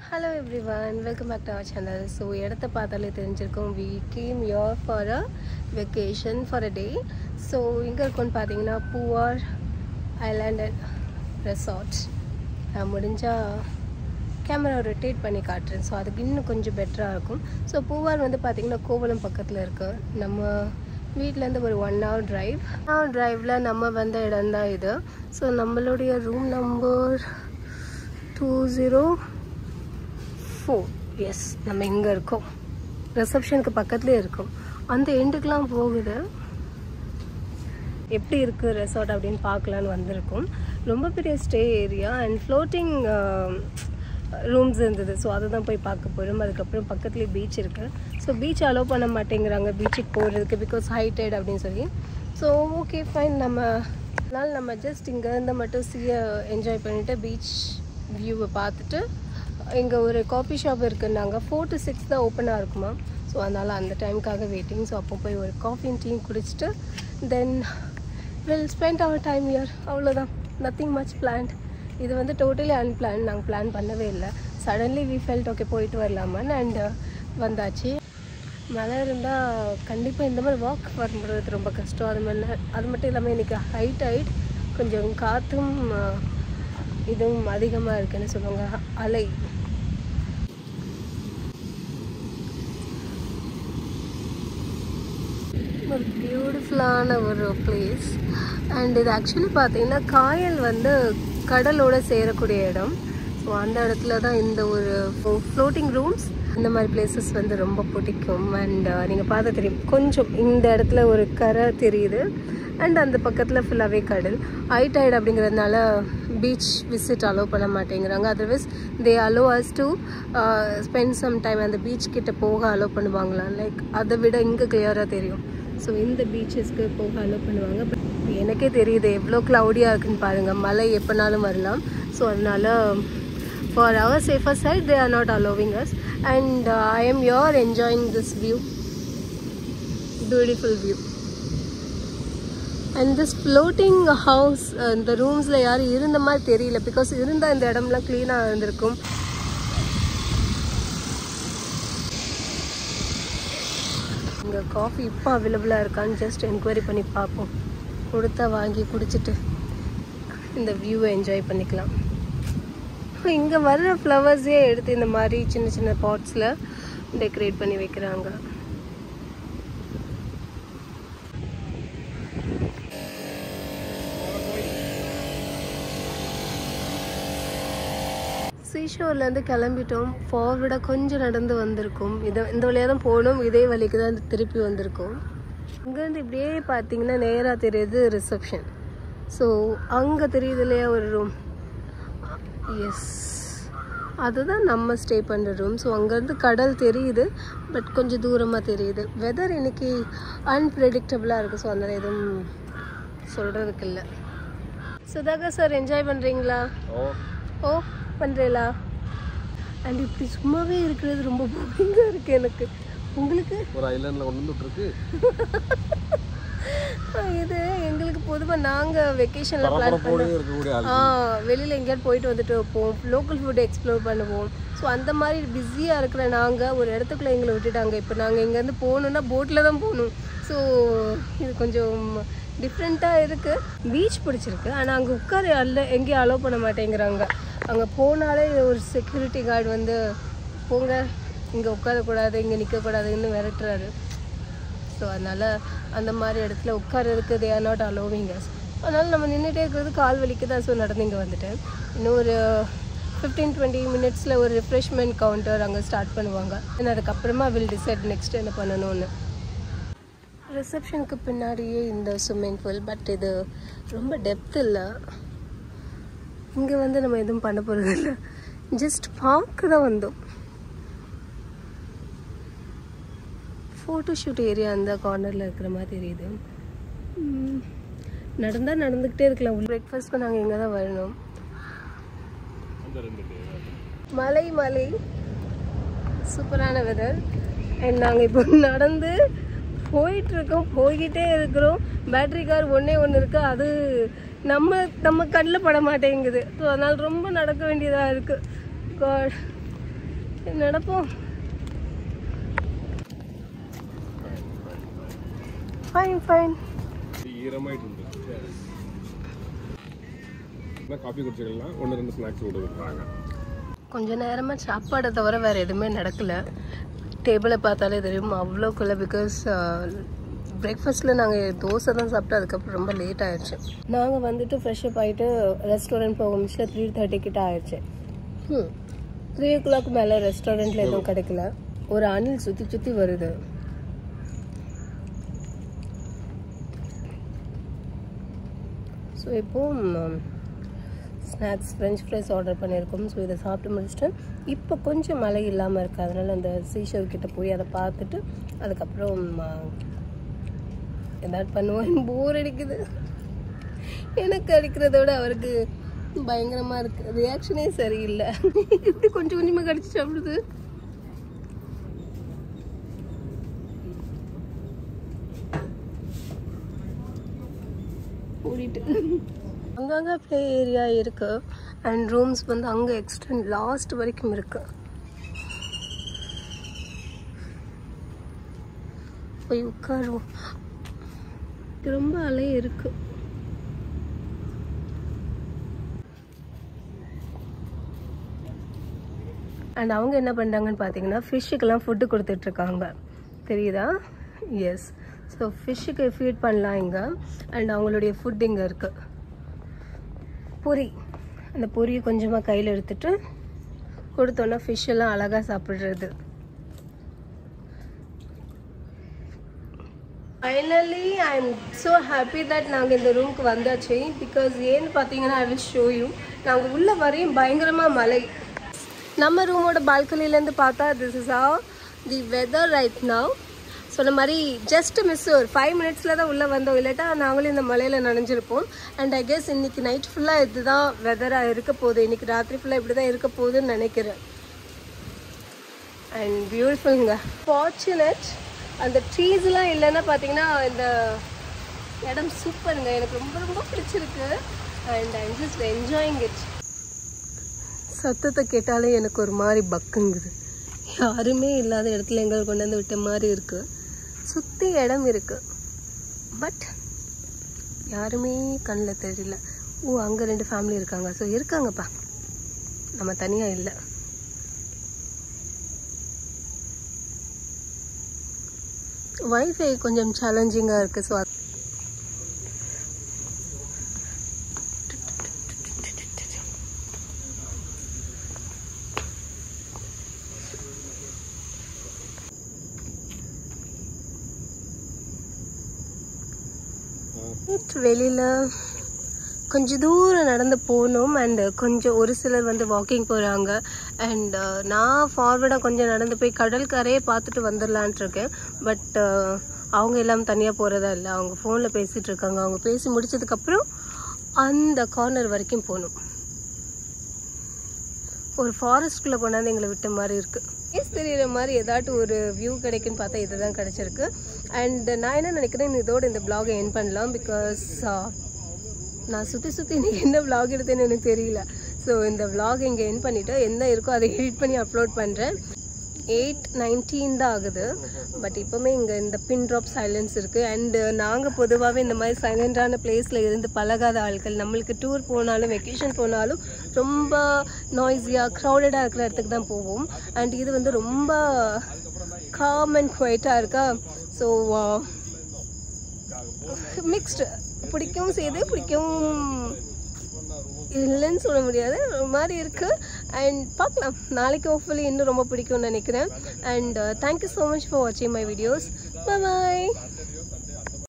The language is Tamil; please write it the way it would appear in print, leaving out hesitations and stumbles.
Hello everyone, welcome back to our channel. So இடத்தை பார்த்தாலே தெரிஞ்சிருக்கும், we came here for a vacation for a day. So இங்கே இருக்குன்னு பார்த்தீங்கன்னா பூவார் ஐலாண்ட் அண்ட் ரெசார்ட். நான் முடிஞ்சால் கேமரா ரொட்டேட் பண்ணி காட்டுறேன். ஸோ அதுக்கு இன்னும் கொஞ்சம் பெட்டராக இருக்கும். ஸோ பூவார் வந்து பார்த்திங்கன்னா கோவளம் பக்கத்தில் இருக்குது. நம்ம வீட்டிலேருந்து ஒரு 1 hour drive. 1 hour driveல நம்ம வந்த இடம் தான் இது. ஸோ நம்மளுடைய ரூம் நம்பர் 204. எஸ், நம்ம இங்கே இருக்கோம். ரிசப்ஷனுக்கு பக்கத்துலேயே இருக்கும். அந்த எண்டுக்கெலாம் போகுது. எப்படி இருக்குது ரெசார்ட் அப்படின்னு பார்க்கலான்னு வந்திருக்கோம். ரொம்ப பெரிய stay area and floating rooms இருந்தது. ஸோ அதை தான் போய் பார்க்க போகிறோம். அதுக்கப்புறம் பக்கத்துலேயே பீச் இருக்குது. ஸோ பீச் அலோவ் பண்ண மாட்டேங்கிறாங்க பீச்சுக்கு போகிறதுக்கு, பிகாஸ் ஹைடெட் அப்படின்னு சொல்லி. ஸோ ஓகே ஃபைன், நம்ம ஜஸ்ட் இங்கே இருந்தால் மட்டும் சீயை என்ஜாய் பண்ணிவிட்டு பீச் வியூவை பார்த்துட்டு இங்கே ஒரு காஃபி ஷாப் இருக்குன்னாங்க. 4 to 6 தான் ஓப்பனாக இருக்குமா. ஸோ அதனால் அந்த டைமுக்காக வெயிட்டிங். ஸோ அப்போ போய் ஒரு காஃபி டீ குடிச்சிட்டு then will spend our time here. அவ்வளோதான், நத்திங் மச் பிளான்ட். இது வந்து டோட்டலி அன்பிளான். நாங்கள் பிளான் பண்ணவே இல்லை. சடன்லி வி ஃபெல்ட் ஓகே போயிட்டு வரலாமான்னு அண்ட் வந்தாச்சு. மழை இருந்தால் கண்டிப்பாக இந்த மாதிரி வாக் பண்ணுறது ரொம்ப கஷ்டம். அது மட்டும் இல்லாமல் இன்றைக்கி ஹைட் கொஞ்சம் காற்றும் இதுவும் அதிகமாக இருக்குன்னு சொல்லுவாங்க, அலை. ஒரு பியூட்டிஃபுல்லான ஒரு பிளேஸ். அண்ட் இது ஆக்சுவலி பார்த்தீங்கன்னா காயல் வந்து கடலோடு சேரக்கூடிய இடம். ஸோ அந்த இடத்துல தான் இந்த ஒரு ஃப்ளோட்டிங் ரூம்ஸ், இந்த மாதிரி பிளேசஸ் வந்து ரொம்ப பிடிக்கும். அண்ட் நீங்கள் பார்த்து தெரியும், கொஞ்சம் இந்த இடத்துல ஒரு கரை தெரியுது அண்ட் அந்த பக்கத்தில் ஃபுல்லாகவே கடல். ஹைடைட் அப்படிங்கிறதுனால பீச் விசிட் அலோவ் பண்ண மாட்டேங்கிறாங்க. Otherwise they allow us to spend some time. அந்த பீச் கிட்ட போக அலோவ் பண்ணுவாங்களா, லைக் அதை விட இங்கே கிளியராக தெரியும். ஸோ இந்த பீச்சஸ்க்கு போக அலோவ் பண்ணுவாங்க. பட் எனக்கே தெரியுது எவ்வளோ க்ளவுடியாக இருக்குன்னு பாருங்கள். மழை எப்போனாலும் வரலாம். ஸோ அதனால் for our safer side they are not allowing us. And I am your enjoying this view, beautiful view. And this floating house, இந்த ரூம்ஸில் யாரும் இருந்த மாதிரி தெரியல, பிகாஸ் இருந்தால் இந்த இடம்லாம் க்ளீனாக இருந்திருக்கும். இங்கே காஃபி இப்போ அவைலபிளாக இருக்கான்னு ஜஸ்ட் என்கொயரி பண்ணி பார்ப்போம். கொடுத்தா வாங்கி குடிச்சிட்டு இந்த வியூவை என்ஜாய் பண்ணிக்கலாம். இங்கே வர்ற ஃப்ளவர்ஸே எடுத்து இந்த மாதிரி சின்ன சின்ன பாட்ஸில் டெக்கரேட் பண்ணி வைக்கிறாங்க. சீஷோர்லேருந்து கிளம்பிட்டோம். ஃபார்வர்டாக கொஞ்சம் நடந்து வந்திருக்கோம். இந்த வழியாக தான் போகணும். இதே வழிக்கு தான் திருப்பி வந்திருக்கோம். இங்கேருந்து இப்படியே பார்த்தீங்கன்னா நேராக தெரியுது ரிசப்ஷன். ஸோ அங்கே தெரியுது இல்லையா ஒரு ரூம். எஸ், அதுதான் நம்ம ஸ்டே பண்ணுற ரூம். ஸோ அங்கேருந்து கடல் தெரியுது, பட் கொஞ்சம் தூரமாக தெரியுது. வெதர் இன்னைக்கு அன்பிரெடிக்டபுளாக இருக்குது. ஸோ அதனால் எதுவும் சொல்கிறதுக்கு இல்லை. சுதாகர் சார், என்ஜாய் பண்ணுறீங்களா? ஓ பண்ணுறீங்களா? அண்ட் இப்படி சும்மாவே இருக்கிறது ரொம்ப போரிங்காக இருக்குது எனக்கு. உங்களுக்கு ஒரு ஐலாண்டில் கொண்டு வந்துருக்கு. இது எங்களுக்கு பொதுவாக நாங்கள் வெக்கேஷனில் பிளான் பண்ணுவோம். வெளியில் எங்கேயாவது போயிட்டு வந்துட்டு வைப்போம், லோக்கல் ஃபுட் எக்ஸ்ப்ளோர் பண்ணுவோம். ஸோ அந்த மாதிரி பிஸியாக இருக்கிற நாங்கள் ஒரு இடத்துக்குள்ளே எங்களை விட்டுட்டாங்க. இப்போ நாங்கள் இங்கேருந்து போகணுன்னா போட்டில் தான் போகணும். ஸோ இது கொஞ்சம் டிஃப்ரெண்ட்டாக இருக்குது. பீச் பிடிச்சிருக்கு, ஆனால் அங்கே உட்கார எங்கேயும் அலோவ் பண்ண மாட்டேங்கிறாங்க. அங்கே போனாலே ஒரு செக்யூரிட்டி கார்டு வந்து போங்க, இங்கே உட்காரக்கூடாது, இங்கே நிற்கக்கூடாதுன்னு விரட்டுறாரு. ஸோ அதனால் அந்த மாதிரி இடத்துல உட்காரதுக்கு they are not allowing us. அதனால் நம்ம நின்றுட்டே இருக்கிறது கால் வலிக்கு தான். ஸோ நடந்து இங்கே வந்துட்டேன். இன்னும் ஒரு 15-20 minutesல ஒரு ரிஃப்ரெஷ்மெண்ட் கவுண்டர் அங்கே ஸ்டார்ட் பண்ணுவாங்க. ஏன்னா அதுக்கப்புறமா வில் டிசைட் நெக்ஸ்ட் என்ன பண்ணணும்னு. ரிசப்ஷனுக்கு பின்னாடியே இந்த ஸ்விம்மிங் பூல், பட் இது ரொம்ப டெப்த் இல்லை. இங்கே வந்து நம்ம எதுவும் பண்ண போகிறது இல்லை, ஜஸ்ட் பார்க்க தான் வந்தோம். ஃபோட்டோஷூட் ஏரியா அந்த கார்னரில் இருக்கிற மாதிரி தெரியுது. நடந்துக்கிட்டே இருக்கலாம். பிரேக்ஃபாஸ்ட்க்கு நாங்கள் இங்கே தான் வரணும். மலை சூப்பரான வெதர். அண்ட் நாங்கள் இப்போ நடந்து போய்கிட்டே இருக்கிறோம். பேட்டரி கார் ஒன்று இருக்குது, அது நம்ம கண்ணில் பட மாட்டேங்குது. ஸோ அதனால் ரொம்ப நடக்க வேண்டியதாக இருக்குது. காட் நடப்போம். Fine fine. ஈரமாயிட்டு காஃபி குடிச்சிக்கலாம். 1-2 ஸ்நாக்ஸ் கொடுக்குறாங்க. கொஞ்ச நேரமாக சாப்பாடை தவிர வேறு எதுவுமே நடக்கலை. டேபிளை பார்த்தாலே தெரியும் அவ்வளோக்குள்ள. பிகாஸ் பிரேக்ஃபாஸ்ட்டில் நாங்கள் தோசை தான் சாப்பிட்டு அதுக்கப்புறம் ரொம்ப லேட் ஆகிடுச்சு. நாங்கள் வந்துட்டு ஃப்ரெஷ்அப் ஆகிட்டு ரெஸ்டாரண்ட் போக முடிச்சுல 3:30 கிட்ட ஆயிடுச்சு. 3 o'clock மேலே ரெஸ்டாரண்ட்டில் எதுவும் கிடைக்கல. ஒரு அணில் சுற்றி சுற்றி வருது. ஸோ இப்போது ஸ்நாக்ஸ் ஃப்ரெஞ்ச் ஃப்ரைஸ் ஆர்டர் பண்ணியிருக்கோம். ஸோ இதை சாப்பிட்டு முடிச்சுட்டு இப்போ கொஞ்சம் மழை இல்லாமல் இருக்குது. அதனால் அந்த சீஷோர் கிட்ட போய் அதை பார்த்துட்டு அதுக்கப்புறம் ஏதாவது பண்ணுவோம். போர் அடிக்குது. எனக்கு அடிக்கிறதோட அவருக்கு பயங்கரமாக இருக்குது. ரியாக்ஷனே சரியில்லை. இப்படி கொஞ்சம் கொஞ்சமாக கடிச்சு சாப்பிடுது. ஓடிட்டு அங்கங்கே ப்ளே ஏரியா இருக்குது. அண்ட் ரூம்ஸ் வந்து அங்கே எக்ஸ்டெண்ட் லாஸ்ட் வரைக்கும் இருக்குது. போய் உட்காருவோம். ரொம்ப அலை இருக்கு. அண்ட் அவங்க என்ன பண்ணுறாங்கன்னு பார்த்தீங்கன்னா ஃபிஷ்ஷுக்கெல்லாம் ஃபுட்டு கொடுத்துட்ருக்காங்க. தெரியுதா? எஸ். ஸோ ஃபிஷ்ஷுக்கு ஃபீட் பண்ணலாம் இங்கே. அண்ட் அவங்களுடைய ஃபுட் இங்கே இருக்குது. பொரி. அந்த பொரியை கொஞ்சமாக கையில் எடுத்துகிட்டு கொடுத்தோன்னா ஃபிஷ்ஷெல்லாம் அழகாக சாப்பிட்றது. Finally I am so happy that நாங்கள் இந்த ரூமுக்கு வந்தாச்சு. பிகாஸ் ஏன்னு பார்த்தீங்கன்னா ஐ வில் ஷோ யூ. நாங்கள் உள்ளே வரையும் பயங்கரமாக மழை. நம்ம ரூமோட பால்கனிலேருந்து பார்த்தா this is how the weather right now. சொன்ன மாதிரி ஜஸ்ட் மிஸ் ஒரு 5 minutesல தான் உள்ளே வந்தோம். இல்லாட்டா நாங்களும் இந்த மலையில் நனைஞ்சிருப்போம். அண்ட் ஐ கெஸ் இன்றைக்கி நைட் ஃபுல்லாக இதுதான் வெதராக இருக்க போகுது. இன்றைக்கி ராத்திரி ஃபுல்லாக இப்படி தான் இருக்க போகுதுன்னு நினைக்கிறேன். அண்ட் பியூட்டிஃபுல்ங்க. ஃபார்ச்சுனேட் அந்த ட்ரீஸ்லாம் இல்லைன்னா பார்த்தீங்கன்னா இந்த இடம் சூப்பருங்க. எனக்கு ரொம்ப ரொம்ப பிடிச்சிருக்கு. And I just enjoying it. சத்தத்தை கேட்டாலே எனக்கு ஒரு மாதிரி பக்குங்குது. யாருமே இல்லாத இடத்துல எங்களை கொண்டு வந்து விட்ட மாதிரி இருக்குது. சுற்றி இடம் இருக்குது. பட் யாருமே கண்ணில் தெரியல. ஓ, அங்கே 2 ஃபேமிலி இருக்காங்க. ஸோ இருக்காங்கப்பா, நம்ம தனியாக இல்லை. வைஃபை கொஞ்சம் சேலஞ்சிங்காக இருக்குது. ஸோ வெளியில் கொஞ்சம் தூரம் நடந்து போகணும். அண்ட் கொஞ்சம் ஒரு சிலர் வந்து வாக்கிங் போகிறாங்க. அண்ட் நான் ஃபார்வர்டாக கொஞ்சம் நடந்து போய் கடல் கரையை பார்த்துட்டு வந்துடலான்ட்டு இருக்கேன். பட் அவங்க எல்லாம் தனியாக போகிறதா இல்லை. அவங்க ஃபோனில் பேசிகிட்டு இருக்காங்க. அவங்க பேசி முடிச்சதுக்கப்புறம் அந்த கார்னர் வரைக்கும் போகணும். ஒரு ஃபாரஸ்ட்குள்ளே கொண்டாந்து எங்களை விட்ட மாதிரி இருக்குது. தெரியுற மாதிரி ஏதாட்டும் ஒரு வியூ கிடைக்குன்னு பார்த்தா இதுதான் கிடச்சிருக்கு. அண்ட் நான் என்ன நினைக்கிறேன், இதோட இந்த vlog எண்ட் பண்ணலாம். பிகாஸ் நான் சுற்றி இன்றைக்கி என்ன vlog எடுத்தேன்னு எனக்கு தெரியல. ஸோ இந்த vlog இங்கே எண்ட் பண்ணிவிட்டு என்ன இருக்கோ அதை எடிட் பண்ணி அப்லோட் பண்ணுறேன். 8:19 தான் ஆகுது. பட் இப்போவுமே இங்கே இந்த பின் ட்ராப் சைலன்ஸ் இருக்குது. அண்டு நாங்கள் பொதுவாகவே இந்த மாதிரி சைலண்டான பிளேஸில் இருந்து பழகாத ஆட்கள். நம்மளுக்கு டூர் போனாலும் வெக்கேஷன் போனாலும் ரொம்ப நாய்ஸியாக க்ரௌடடாக இருக்கிற இடத்துக்கு தான் போவோம். அண்ட் இது வந்து ரொம்ப காம் அண்ட் குவைட்டாக இருக்கா. So mixed. பிடிக்கவும் செய்யுது, பிடிக்கவும் இல்லைன்னு சொல்ல முடியாது. ஒரு மாதிரி இருக்குது. அண்ட் பார்க்கலாம், நாளைக்கு ஹோப்ஃபுல்லி இன்னும் ரொம்ப பிடிக்கும்னு நினைக்கிறேன். And thank you so much for வாட்சிங் மை வீடியோஸ். Bye bye.